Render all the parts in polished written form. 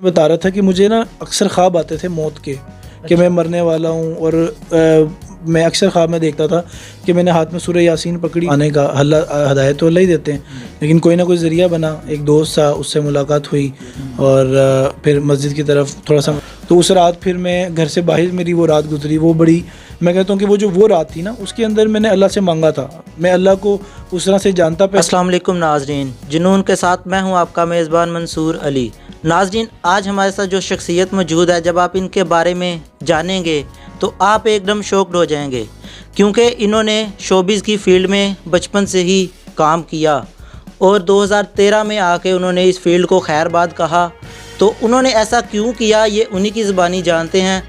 بتا رہا تھا کہ مجھے نا اکثر خواب آتے تھے موت کے کہ میں مرنے والا ہوں، اور میں اکثر خواب میں دیکھتا تھا کہ میں نے ہاتھ میں سورہ یاسین پکڑی، آنے کا اللہ ہدایت تو اللہ ہی دیتے ہیں، لیکن کوئی نہ کوئی ذریعہ بنا، ایک دوست تھا اس سے ملاقات ہوئی، اور پھر مسجد کی طرف تھوڑا سا، تو اس رات پھر میں گھر سے باہر میری وہ رات گزری، وہ بڑی، میں کہتا ہوں کہ وہ رات تھی نا، اس کے اندر میں نے اللہ سے مانگا تھا، میں اللہ کو اس طرح سے جانتا۔ السلام علیکم ناظرین، جنون کے ساتھ میں ہوں آپ کا میزبان منصور علی۔ ناظرین، آج ہمارے ساتھ جو شخصیت موجود ہے، جب آپ ان کے بارے میں جانیں گے تو آپ ایک دم شوکڈ ہو جائیں گے، کیونکہ انہوں نے شوبز کی فیلڈ میں بچپن سے ہی کام کیا، اور 2013 میں آ کے انہوں نے اس فیلڈ کو خیر باد کہا۔ تو انہوں نے ایسا کیوں کیا، یہ انہی کی زبانی جانتے ہیں۔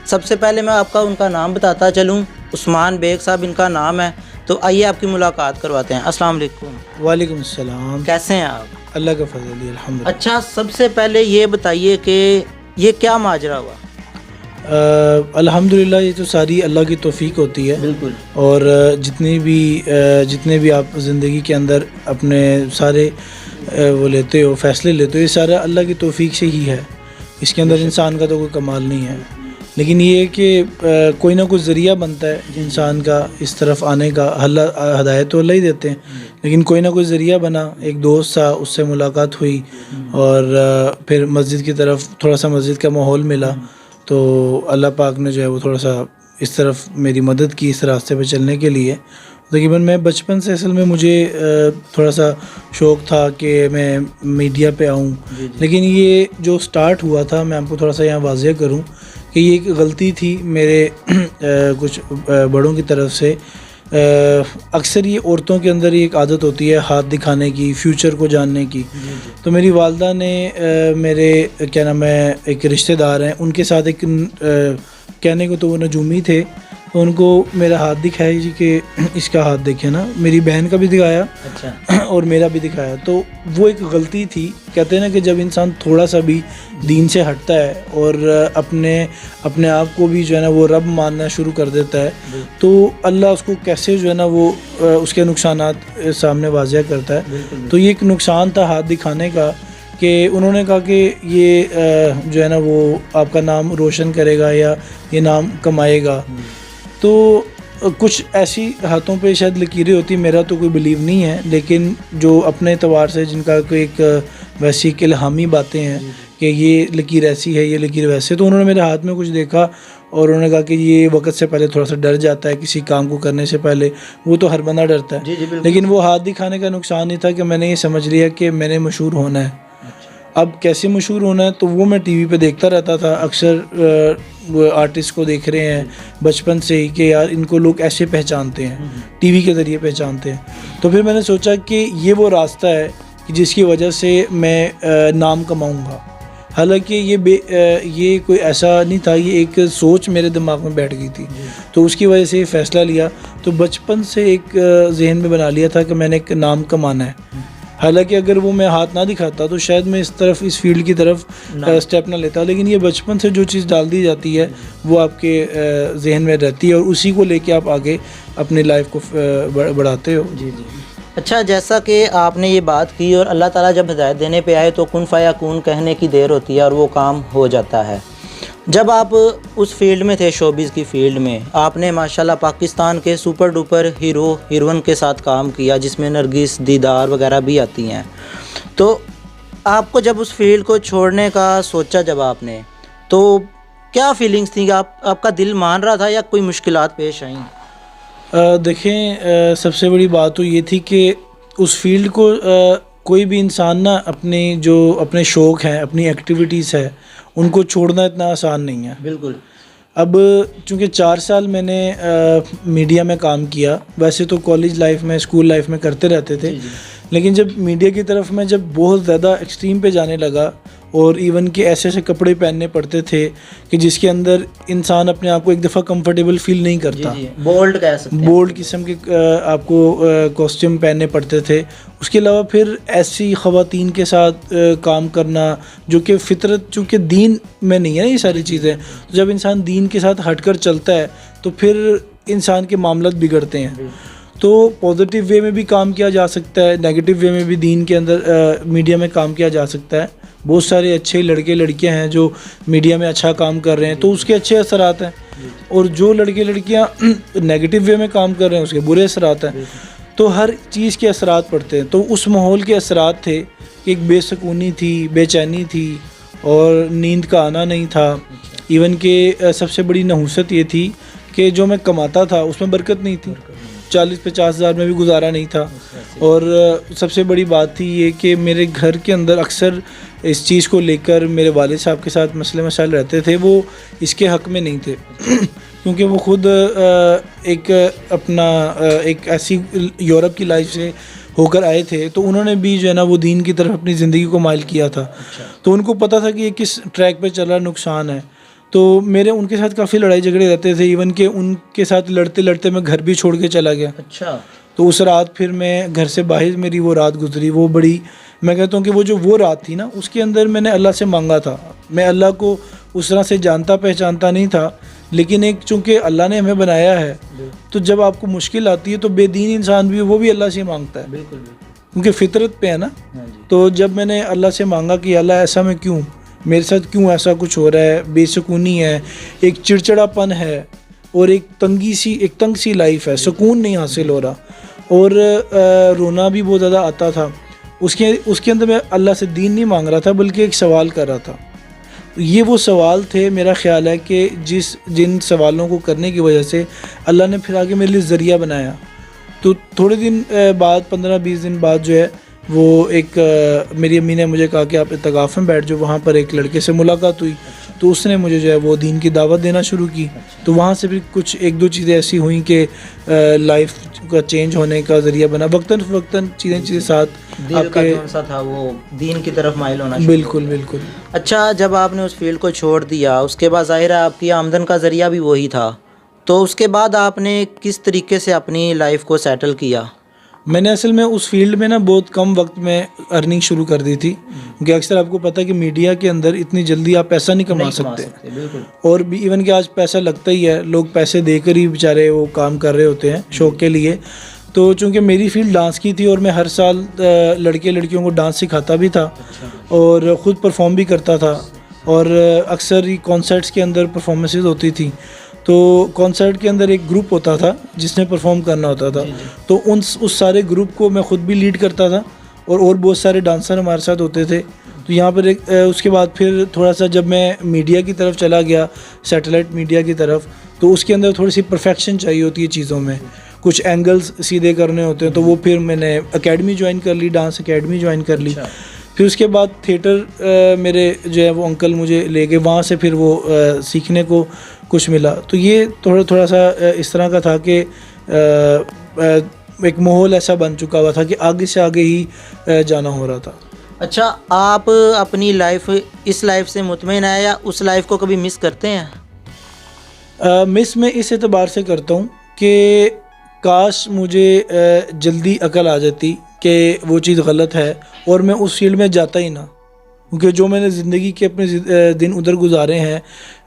سب سے پہلے میں آپ کا ان کا نام بتاتا چلوں، عثمان بیگ صاحب ان کا نام ہے، تو آئیے آپ کی ملاقات کرواتے ہیں۔ السلام علیکم۔ وعلیکم السلام۔ کیسے ہیں آپ؟ اللہ کا فضل ہے، الحمدللہ۔ اچھا، سب سے پہلے یہ بتائیے کہ یہ کیا ماجرا ہوا؟ الحمدللہ، یہ تو ساری اللہ کی توفیق ہوتی ہے، بالکل، اور جتنے بھی آپ زندگی کے اندر اپنے سارے وہ لیتے ہو، فیصلے لیتے ہو، یہ سارا اللہ کی توفیق سے ہی ہے، اس کے اندر انسان کا تو کوئی کمال نہیں ہے، لیکن یہ کہ کوئی نہ کوئی ذریعہ بنتا ہے انسان کا اس طرف آنے کا، اللہ ہدایت تو اللہ ہی دیتے ہیں، لیکن کوئی نہ کوئی ذریعہ بنا، ایک دوست تھا اس سے ملاقات ہوئی، اور پھر مسجد کی طرف تھوڑا سا مسجد کا ماحول ملا، تو اللہ پاک نے جو ہے وہ تھوڑا سا اس طرف میری مدد کی اس راستے پہ چلنے کے لیے۔ تقریباً میں بچپن سے اصل میں مجھے تھوڑا سا شوق تھا کہ میں میڈیا پہ آؤں، لیکن یہ جو سٹارٹ ہوا تھا، میں آپ کو تھوڑا سا یہاں واضح کروں کہ یہ ایک غلطی تھی میرے کچھ بڑوں کی طرف سے۔ اکثر یہ عورتوں کے اندر یہ ایک عادت ہوتی ہے ہاتھ دکھانے کی، فیوچر کو جاننے کی، تو میری والدہ نے میرے کیا نام ہے ایک رشتہ دار ہیں، ان کے ساتھ ایک کہنے کو تو وہ نجومی تھے، تو ان کو میرا ہاتھ دکھایا جی کہ اس کا ہاتھ دیکھے نا، میری بہن کا بھی دکھایا اور میرا بھی دکھایا، تو وہ ایک غلطی تھی۔ کہتے ہیں نا کہ جب انسان تھوڑا سا بھی دین سے ہٹتا ہے اور اپنے آپ کو بھی جو ہے نا وہ رب ماننا شروع کر دیتا ہے، تو اللہ اس کو کیسے جو ہے نا وہ اس کے نقصانات سامنے واضح کرتا ہے۔ تو یہ ایک نقصان تھا ہاتھ دکھانے کا، کہ انہوں نے کہا کہ یہ جو ہے نا وہ آپ کا نام روشن کرے گا یا یہ نام کمائے گا، تو کچھ ایسی ہاتھوں پہ شاید لکیریں ہوتی، میرا تو کوئی بلیو نہیں ہے، لیکن جو اپنے اعتبار سے جن کا کوئی ایک ویسی ایک الہامی باتیں ہیں کہ یہ لکیر ایسی ہے، یہ لکیر ویسے، تو انہوں نے میرے ہاتھ میں کچھ دیکھا اور انہوں نے کہا کہ یہ وقت سے پہلے تھوڑا سا ڈر جاتا ہے، کسی کام کو کرنے سے پہلے، وہ تو ہر بندہ ڈرتا ہے، لیکن وہ ہاتھ دکھانے کا نقصان نہیں تھا کہ میں نے یہ سمجھ لیا کہ میں نے مشہور ہونا ہے۔ اب کیسے مشہور ہونا ہے، تو وہ میں ٹی وی پہ دیکھتا رہتا تھا، اکثر آرٹسٹ کو دیکھ رہے ہیں بچپن سے ہی کہ یار ان کو لوگ ایسے پہچانتے ہیں، ٹی وی کے ذریعے پہچانتے ہیں، تو پھر میں نے سوچا کہ یہ وہ راستہ ہے جس کی وجہ سے میں نام کماؤں گا۔ حالانکہ یہ کوئی ایسا نہیں تھا، یہ ایک سوچ میرے دماغ میں بیٹھ گئی تھی، تو اس کی وجہ سے یہ فیصلہ لیا، تو بچپن سے ایک ذہن میں بنا لیا تھا کہ میں نے ایک نام کمانا ہے۔ حالانکہ اگر وہ میں ہاتھ نہ دکھاتا تو شاید میں اس فیلڈ کی طرف سٹیپ نہ لیتا، لیکن یہ بچپن سے جو چیز ڈال دی جاتی ہے وہ آپ کے ذہن میں رہتی ہے، اور اسی کو لے کے آپ آگے اپنی لائف کو بڑھاتے ہو۔ جی۔ اچھا، جیسا کہ آپ نے یہ بات کی، اور اللہ تعالیٰ جب ہدایت دینے پہ آئے تو کن فیکون کہنے کی دیر ہوتی ہے اور وہ کام ہو جاتا ہے۔ جب آپ اس فیلڈ میں تھے، شوبز کی فیلڈ میں، آپ نے ماشاءاللہ پاکستان کے سپر ڈوپر ہیرو ہیروئن کے ساتھ کام کیا، جس میں نرگس، دیدار وغیرہ بھی آتی ہیں، تو آپ کو جب اس فیلڈ کو چھوڑنے کا سوچا جب آپ نے، تو کیا فیلنگز تھیں؟ آپ کا دل مان رہا تھا یا کوئی مشکلات پیش آئیں؟ دیکھیں، سب سے بڑی بات تو یہ تھی کہ اس فیلڈ کو کوئی بھی انسان نا اپنے شوق ہیں، اپنی ایکٹیویٹیز ہے، ان کو چھوڑنا اتنا آسان نہیں ہے۔ بالکل۔ اب چونکہ 4 سال میں نے میڈیا میں کام کیا، ویسے تو کالج لائف میں، اسکول لائف میں کرتے رہتے تھے، لیکن جب میڈیا کی طرف میں جب بہت زیادہ ایکسٹریم پہ جانے لگا، اور ایون کہ ایسے ایسے کپڑے پہننے پڑتے تھے کہ جس کے اندر انسان اپنے آپ کو ایک دفعہ کمفرٹیبل فیل نہیں کرتا، بولڈ کہہ سکتے ہیں، بولڈ قسم کے آپ کو کاسٹیوم پہننے پڑتے تھے۔ اس کے علاوہ پھر ایسی خواتین کے ساتھ کام کرنا جو کہ فطرت، چونکہ دین میں نہیں ہے یہ ساری چیزیں، تو جب انسان دین کے ساتھ ہٹ کر چلتا ہے تو پھر انسان کے معاملات بگڑتے ہیں۔ تو پازیٹیو وے میں بھی کام کیا جا سکتا ہے، نیگیٹو وے میں بھی دین کے اندر میڈیا میں کام کیا جا سکتا ہے، بہت سارے اچھے لڑکے لڑکیاں ہیں جو میڈیا میں اچھا کام کر رہے ہیں تو اس کے اچھے اثرات ہیں، اور جو لڑکے لڑکیاں نیگیٹو وے میں کام کر رہے ہیں اس کے برے اثرات ہیں. تو ہر چیز کے اثرات پڑتے ہیں. تو اس ماحول کے اثرات تھے کہ ایک بے سکونی تھی، بے چینی تھی، اور نیند کا آنا نہیں تھا. ایون کہ سب سے بڑی نحوست یہ تھی کہ جو میں کماتا تھا اس میں برکت نہیں تھی، 40-50 ہزار میں بھی گزارا نہیں تھا. اور سب سے بڑی بات تھی یہ کہ میرے گھر کے اندر اکثر اس چیز کو لے کر میرے والد صاحب کے ساتھ مسئلے مسائل رہتے تھے، وہ اس کے حق میں نہیں تھے کیونکہ وہ خود ایک اپنا ایک ایسی یورپ کی لائف سے ہو کر آئے تھے، تو انہوں نے بھی جو ہے نا وہ دین کی طرف اپنی زندگی کو مائل کیا تھا. تو ان کو پتہ تھا کہ یہ کس ٹریک پہ چل رہا، نقصان ہے. تو میرے ان کے ساتھ کافی لڑائی جھگڑے رہتے تھے، ایون کہ ان کے ساتھ لڑتے لڑتے میں گھر بھی چھوڑ کے چلا گیا. اچھا. تو اس رات پھر میں گھر سے باہر میری وہ رات گزری، وہ بڑی، میں کہتا ہوں کہ وہ رات تھی نا، اس کے اندر میں نے اللہ سے مانگا تھا. میں اللہ کو اس طرح سے جانتا پہچانتا نہیں تھا، لیکن ایک چونکہ اللہ نے ہمیں بنایا ہے تو جب آپ کو مشکل آتی ہے تو بے دین انسان بھی وہ بھی اللہ سے مانگتا ہے، بالکل کیونکہ فطرت پہ ہے نا. تو جب میں نے اللہ سے مانگا کہ اللہ ایسا میں کیوں، میرے ساتھ کیوں ایسا کچھ ہو رہا ہے، بے سکونی ہے، ایک چڑچڑا پن ہے، اور ایک تنگ سی لائف ہے، سکون نہیں حاصل ہو رہا، اور رونا بھی بہت زیادہ آتا تھا. اس کے اندر میں اللہ سے دین نہیں مانگ رہا تھا بلکہ ایک سوال کر رہا تھا. یہ وہ سوال تھے، میرا خیال ہے کہ جن سوالوں کو کرنے کی وجہ سے اللہ نے پھر آگے میرے لیے ذریعہ بنایا. تو تھوڑے دن بعد 15-20 دن بعد جو ہے وہ ایک میری امی نے مجھے کہا کہ آپ اعتکاف میں بیٹھ جاؤ. وہاں پر ایک لڑکے سے ملاقات ہوئی تو اس نے مجھے جو ہے وہ دین کی دعوت دینا شروع کی. تو وہاں سے بھی کچھ 1-2 چیزیں ایسی ہوئیں کہ لائف کا چینج ہونے کا ذریعہ بنا. وقتاً فوقتاً چیزیں ساتھ دل کا کون سا تھا وہ دین کی طرف مائل ہونا. بالکل. اچھا، جب آپ نے اس فیلڈ کو چھوڑ دیا اس کے بعد ظاہر ہے آپ کی آمدن کا ذریعہ بھی وہی تھا، تو اس کے بعد آپ نے کس طریقے سے اپنی لائف کو سیٹل کیا؟ میں نے اصل میں اس فیلڈ میں نا بہت کم وقت میں ارننگ شروع کر دی تھی، کیونکہ اکثر آپ کو پتہ ہے کہ میڈیا کے اندر اتنی جلدی آپ پیسہ نہیں کما سکتے. اور بھی ایون کہ آج پیسہ لگتا ہی ہے، لوگ پیسے دے کر ہی بیچارے وہ کام کر رہے ہوتے ہیں شوق کے لیے. تو چونکہ میری فیلڈ ڈانس کی تھی اور میں ہر سال لڑکے لڑکیوں کو ڈانس سکھاتا بھی تھا اور خود پرفارم بھی کرتا تھا، اور اکثر ہی کانسرٹس کے اندر پرفارمنسز ہوتی تھی. تو کانسرٹ کے اندر ایک گروپ ہوتا تھا جس نے پرفارم کرنا ہوتا تھا. تو اس سارے گروپ کو میں خود بھی لیڈ کرتا تھا، اور بہت سارے ڈانسر ہمارے ساتھ ہوتے تھے. تو یہاں پر اس کے بعد پھر تھوڑا سا جب میں میڈیا کی طرف چلا گیا، سیٹلائٹ میڈیا کی طرف، تو اس کے اندر تھوڑی سی پرفیکشن چاہیے ہوتی ہے چیزوں میں، کچھ اینگلز سیدھے کرنے ہوتے ہیں. تو وہ پھر میں نے اکیڈمی جوائن کر لی، ڈانس اکیڈمی جوائن کر لی. پھر اس کے بعد تھیٹر میرے جو ہے وہ انکل مجھے لے گئے، وہاں سے پھر وہ سیکھنے کو کچھ ملا. تو یہ تھوڑا سا اس طرح کا تھا کہ ایک ماحول ایسا بن چکا ہوا تھا کہ آگے سے آگے ہی جانا ہو رہا تھا. اچھا، آپ اپنی اس لائف سے مطمئن ہیں یا اس لائف کو کبھی مس کرتے ہیں؟ مس میں اس اعتبار سے کرتا ہوں کہ کاش مجھے جلدی عقل آ جاتی کہ وہ چیز غلط ہے اور میں اس فیلڈ میں جاتا ہی نہ، کیونکہ جو میں نے زندگی کے اپنے دن ادھر گزارے ہیں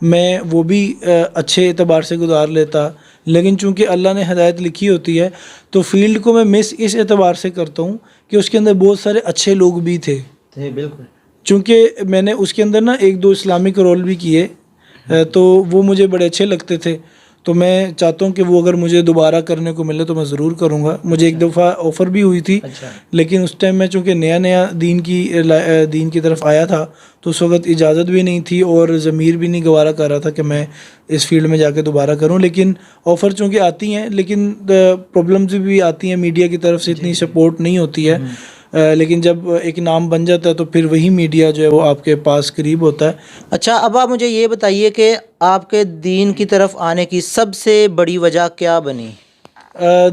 میں وہ بھی اچھے اعتبار سے گزار لیتا. لیکن چونکہ اللہ نے ہدایت لکھی ہوتی ہے تو فیلڈ کو میں مس اس اعتبار سے کرتا ہوں کہ اس کے اندر بہت سارے اچھے لوگ بھی تھے. بالکل. چونکہ میں نے اس کے اندر نا 1-2 اسلامک رول بھی کیے تو وہ مجھے بڑے اچھے لگتے تھے. تو میں چاہتا ہوں کہ وہ اگر مجھے دوبارہ کرنے کو ملے تو میں ضرور کروں گا. مجھے ایک دفعہ آفر بھی ہوئی تھی، لیکن اس ٹائم میں چونکہ نیا دین کی طرف آیا تھا تو اس وقت اجازت بھی نہیں تھی اور ضمیر بھی نہیں گوارا کر رہا تھا کہ میں اس فیلڈ میں جا کے دوبارہ کروں. لیکن آفر چونکہ آتی ہیں لیکن پرابلمز بھی آتی ہیں، میڈیا کی طرف سے اتنی سپورٹ نہیں ہوتی ہے. لیکن جب ایک نام بن جاتا ہے تو پھر وہی میڈیا جو ہے وہ آپ کے پاس قریب ہوتا ہے. اچھا، اب آپ مجھے یہ بتائیے کہ آپ کے دین کی طرف آنے کی سب سے بڑی وجہ کیا بنی؟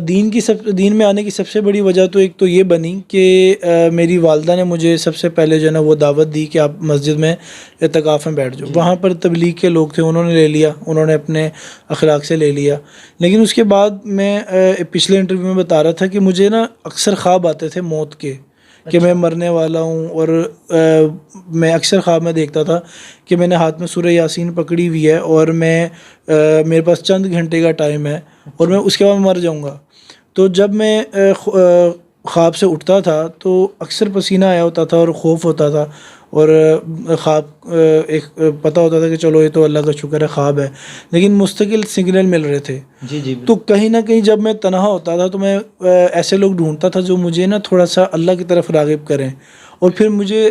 دین میں آنے کی سب سے بڑی وجہ تو ایک تو یہ بنی کہ میری والدہ نے مجھے سب سے پہلے جو ہے نا وہ دعوت دی کہ آپ مسجد میں اعتکاف میں بیٹھ جاؤ. وہاں پر تبلیغ کے لوگ تھے، انہوں نے لے لیا، انہوں نے اپنے اخلاق سے لے لیا. لیکن اس کے بعد میں پچھلے انٹرویو میں بتا رہا تھا کہ مجھے نا اکثر خواب آتے تھے موت کے، کہ میں مرنے والا ہوں. اور میں اکثر خواب میں دیکھتا تھا کہ میں نے ہاتھ میں سورہ یاسین پکڑی ہوئی ہے اور میرے پاس چند گھنٹے کا ٹائم ہے اور میں اس کے بعد مر جاؤں گا. تو جب میں خواب سے اٹھتا تھا تو اکثر پسینہ آیا ہوتا تھا اور خوف ہوتا تھا اور خواب ایک پتہ ہوتا تھا کہ چلو یہ تو اللہ کا شکر ہے خواب ہے، لیکن مستقل سگنل مل رہے تھے. جی جی تو کہیں نہ کہیں جب میں تنہا ہوتا تھا تو میں ایسے لوگ ڈھونڈتا تھا جو مجھے نا تھوڑا سا اللہ کی طرف راغب کریں. اور پھر مجھے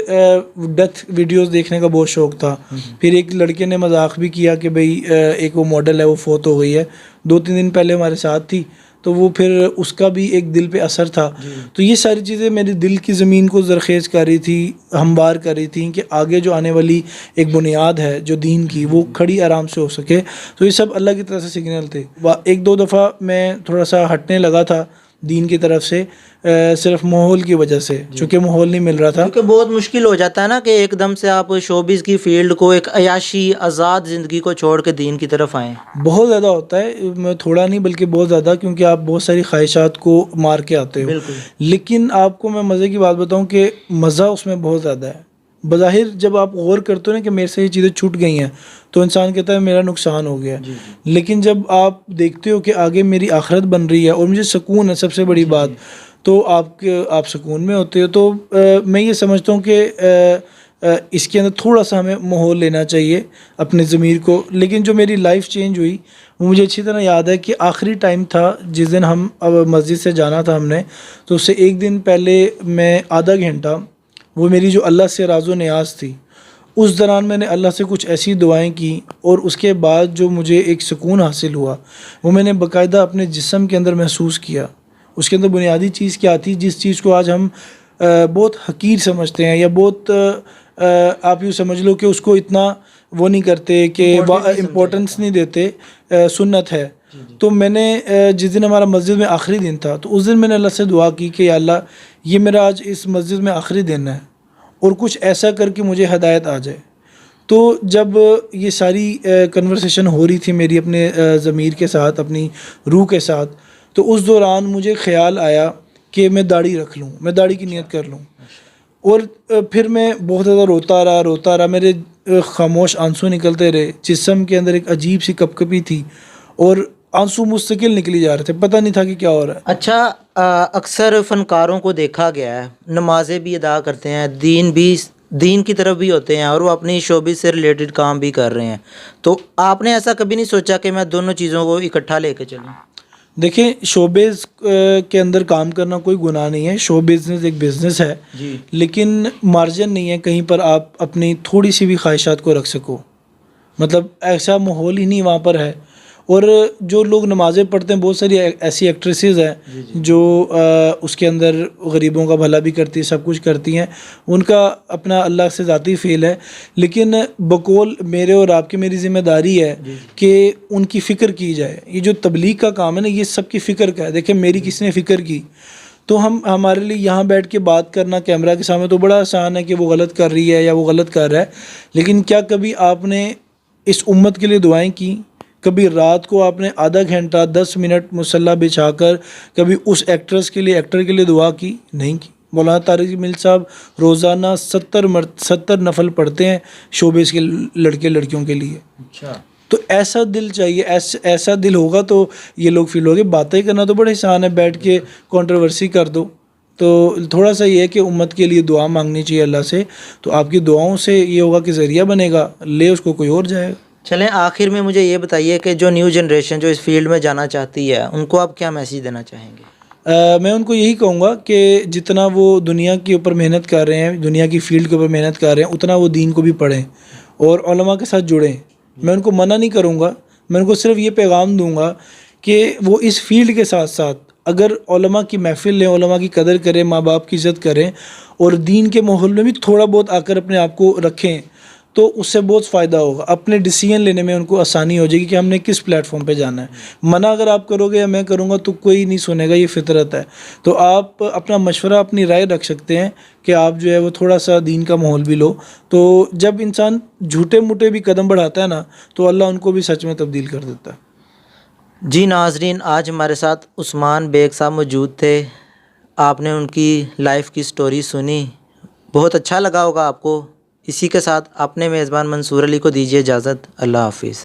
ڈیتھ ویڈیوز دیکھنے کا بہت شوق تھا. پھر ایک لڑکے نے مذاق بھی کیا کہ بھئی ایک وہ ماڈل ہے وہ فوت ہو گئی ہے، 2-3 دن پہلے ہمارے ساتھ تھی، تو وہ پھر اس کا بھی ایک دل پہ اثر تھا. تو یہ ساری چیزیں میری دل کی زمین کو زرخیز کر رہی تھی، ہموار کر رہی تھیں کہ آگے جو آنے والی ایک بنیاد ہے جو دین کی وہ کھڑی آرام سے ہو سکے. تو یہ سب اللہ کی طرف سے سگنل تھے. 1-2 دفعہ میں تھوڑا سا ہٹنے لگا تھا دین کی طرف سے، صرف ماحول کی وجہ سے، چونکہ ماحول نہیں مل رہا تھا. کیونکہ بہت مشکل ہو جاتا ہے نا کہ ایک دم سے آپ شوبز کی فیلڈ کو، ایک عیاشی آزاد زندگی کو چھوڑ کے دین کی طرف آئیں. بہت زیادہ ہوتا ہے، میں تھوڑا نہیں بلکہ بہت زیادہ، کیونکہ آپ بہت ساری خواہشات کو مار کے آتے ہو. بالکل. لیکن آپ کو میں مزے کی بات بتاؤں کہ مزہ اس میں بہت زیادہ ہے. بظاہر جب آپ غور کرتے ہو نا کہ میرے سے یہ چیزیں چھوٹ گئی ہیں تو انسان کہتا ہے میرا نقصان ہو گیا. لیکن جب آپ دیکھتے ہو کہ آگے میری آخرت بن رہی ہے اور مجھے سکون ہے، سب سے بڑی بات، تو آپ سکون میں ہوتے ہو. تو میں یہ سمجھتا ہوں کہ اس کے اندر تھوڑا سا ہمیں ماحول لینا چاہیے اپنے ضمیر کو. لیکن جو میری لائف چینج ہوئی وہ مجھے اچھی طرح یاد ہے کہ آخری ٹائم تھا جس دن ہم مسجد سے جانا تھا ہم نے، تو اس سے ایک دن پہلے میں آدھا گھنٹہ، وہ میری جو اللہ سے راز و نیاز تھی، اس دوران میں نے اللہ سے کچھ ایسی دعائیں کی، اور اس کے بعد جو مجھے ایک سکون حاصل ہوا وہ میں نے باقاعدہ اپنے جسم کے اندر محسوس کیا. اس کے اندر بنیادی چیز کیا تھی، جس چیز کو آج ہم بہت حقیر سمجھتے ہیں، یا بہت آپ یوں سمجھ لو کہ اس کو اتنا وہ نہیں کرتے کہ امپورٹنس نہیں دیتے، سنت ہے. تو میں نے جس دن ہمارا مسجد میں آخری دن تھا تو اس دن میں نے اللہ سے دعا کی کہ یا اللہ یہ میرا آج اس مسجد میں آخری دن ہے، اور کچھ ایسا کر کے مجھے ہدایت آ جائے. تو جب یہ ساری کنورسیشن ہو رہی تھی میری اپنے ضمیر کے ساتھ، اپنی روح کے ساتھ، تو اس دوران مجھے خیال آیا کہ میں داڑھی رکھ لوں، میں داڑھی کی نیت کر لوں. اور پھر میں بہت زیادہ روتا رہا، میرے خاموش آنسو نکلتے رہے، جسم کے اندر ایک عجیب سی کپکپی تھی، اور آنسو مستقل نکلی جا رہے تھے، پتہ نہیں تھا کہ کیا ہو رہا ہے. اچھا، اکثر فنکاروں کو دیکھا گیا ہے نمازیں بھی ادا کرتے ہیں، دین کی طرف بھی ہوتے ہیں، اور وہ اپنی شعبے سے ریلیٹڈ کام بھی کر رہے ہیں. تو آپ نے ایسا کبھی نہیں سوچا کہ میں دونوں چیزوں کو اکٹھا لے کے چلوں؟ دیکھیں، شوبز کے اندر کام کرنا کوئی گناہ نہیں ہے، شو بزنس ایک بزنس ہے، لیکن مارجن نہیں ہے کہیں پر آپ اپنی تھوڑی سی بھی خواہشات کو رکھ سکو. مطلب ایسا ماحول ہی نہیں وہاں پر ہے. اور جو لوگ نمازیں پڑھتے ہیں، بہت ساری ایسی ایکٹریسز ہیں جو اس کے اندر غریبوں کا بھلا بھی کرتی ہیں، سب کچھ کرتی ہیں، ان کا اپنا اللہ سے ذاتی فعل ہے. لیکن بقول میرے اور آپ کی میری ذمہ داری ہے کہ ان کی فکر کی جائے. یہ جو تبلیغ کا کام ہے نا، یہ سب کی فکر کا ہے. دیکھیں میری کسی نے فکر کی تو ہمارے لیے یہاں بیٹھ کے بات کرنا کیمرہ کے سامنے تو بڑا آسان ہے کہ وہ غلط کر رہی ہے یا وہ غلط کر رہا ہے. لیکن کیا کبھی آپ نے اس امت کے لیے دعائیں کی؟ کبھی رات کو آپ نے آدھا گھنٹہ 10 منٹ مصلی بچھا کر کبھی اس ایکٹر کے لیے دعا کی؟ نہیں کی. مولانا طارق جمیل صاحب روزانہ 70 نفل پڑھتے ہیں شوبز کے لڑکے لڑکیوں کے لیے. اچھا. تو ایسا دل چاہیے، ایسا دل ہوگا تو یہ لوگ فیل ہوگے. باتیں کرنا تو بڑا آسان ہے، بیٹھ کے کنٹروورسی کر دو. تو تھوڑا سا یہ ہے کہ امت کے لیے دعا مانگنی چاہیے اللہ سے، تو آپ کی دعاؤں سے یہ ہوگا کہ ذریعہ بنے گا، لے اس کو کوئی اور جائے گا. چلیں، آخر میں مجھے یہ بتائیے کہ جو نیو جنریشن جو اس فیلڈ میں جانا چاہتی ہے، ان کو آپ کیا میسیج دینا چاہیں گے؟ میں ان کو یہی کہوں گا کہ جتنا وہ دنیا کے اوپر محنت کر رہے ہیں، دنیا کی فیلڈ کے اوپر محنت کر رہے ہیں، اتنا وہ دین کو بھی پڑھیں اور علماء کے ساتھ جڑیں. میں ان کو منع نہیں کروں گا، میں ان کو صرف یہ پیغام دوں گا کہ وہ اس فیلڈ کے ساتھ ساتھ اگر علماء کی محفل لیں، علماء کی قدر کریں، ماں باپ کی عزت کریں، اور دین کے ماحول میں بھی تھوڑا بہت آ کر اپنے آپ کو رکھیں، تو اس سے بہت فائدہ ہوگا. اپنے ڈیسیژن لینے میں ان کو آسانی ہو جائے گی کہ ہم نے کس پلیٹ فارم پہ جانا ہے. منع اگر آپ کرو گے یا میں کروں گا تو کوئی نہیں سنے گا، یہ فطرت ہے. تو آپ اپنا مشورہ، اپنی رائے رکھ سکتے ہیں کہ آپ جو ہے وہ تھوڑا سا دین کا ماحول بھی لو. تو جب انسان جھوٹے موٹے بھی قدم بڑھاتا ہے نا، تو اللہ ان کو بھی سچ میں تبدیل کر دیتا ہے. جی ناظرین، آج ہمارے ساتھ عثمان بیگ صاحب موجود تھے. آپ نے ان کی لائف کی سٹوری سنی، بہت اچھا لگا ہوگا آپ کو. اسی کے ساتھ اپنے میزبان منصور علی کو دیجیے اجازت. اللہ حافظ.